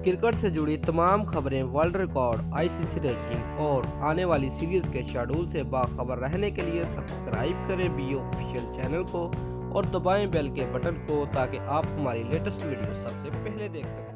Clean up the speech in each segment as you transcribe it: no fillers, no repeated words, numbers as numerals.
Cricket से जुड़ी तमाम खबरें, वर्ल्ड रिकॉर्ड, आईसीसी रैंकिंग और आने वाली सीरीज के शेड्यूल से बाखबर रहने के लिए सब्सक्राइब करें बी ऑफिशियल चैनल को और दबाएं बेल के बटन को ताकि आप हमारी लेटेस्ट वीडियो सबसे पहले देख सकें।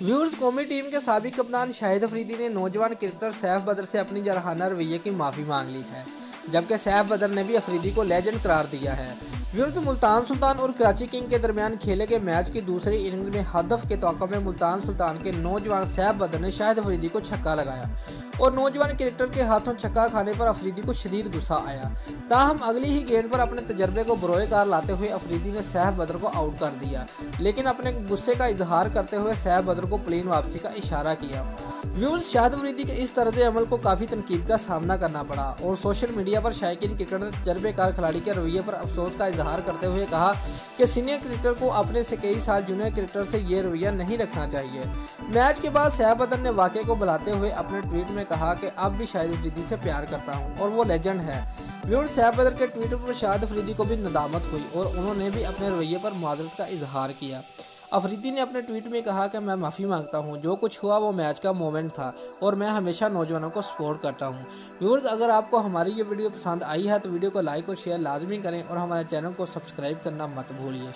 व्यूअर्स, कौमी टीम के साबिक कप्तान शाहिद अफरीदी ने नौजवान क्रिकेटर सैफ बदर से अपनी जरहाना रवैये की माफ़ी मांग ली है, जबकि सैफ बदर ने भी अफरीदी को लेजेंड करार दिया है। व्यूअर्स, मुल्तान सुल्तान और कराची किंग के दरमियान खेले गए मैच की दूसरी इनिंग्स में हदफ के तौक़ में मुल्तान सुल्तान के नौजवान सैफ बदर ने शाहिद अफरीदी को छक्का लगाया और नौजवान क्रिकेटर के हाथों छक्का खाने पर अफरीदी को शदीद गुस्सा आया। ताहम अगली ही गेंद पर अपने तजर्बे को बरोए कार लाते हुए अफरीदी ने सैफ बदर को आउट कर दिया, लेकिन अपने गुस्से का इजहार करते हुए सैफ बदर को प्लेन वापसी का इशारा किया। व्यूअर्स, शाहिद अफरीदी के इस तर्ज अमल को काफ़ी तनकीद का सामना करना पड़ा और सोशल मीडिया पर शायकीन क्रिकेटर ने तजर्बेकार खिलाड़ी के रवैये पर अफसोस का इजहार करते हुए कहा कि सीनियर क्रिकेटर को अपने से कई साल जूनियर क्रिकेटर से ये रवैया नहीं रखना चाहिए। मैच के बाद सैफ बदर ने वाक़े को बुलाते हुए अपने ट्वीट में कहा कि अब भी शाहिद अफरीदी से प्यार करता हूँ और वो लेजेंड है। व्यूअर्स, सैफ बदर के ट्वीट पर शाहिद अफरीदी को भी नदामत हुई और उन्होंने भी अपने रवैये पर माजरत का इजहार किया। अफरीदी ने अपने ट्वीट में कहा कि मैं माफ़ी मांगता हूं, जो कुछ हुआ वो मैच का मोमेंट था और मैं हमेशा नौजवानों को सपोर्ट करता हूं। व्यूअर्स, अगर आपको हमारी ये वीडियो पसंद आई है तो वीडियो को लाइक और शेयर लाजमी करें और हमारे चैनल को सब्सक्राइब करना मत भूलिए।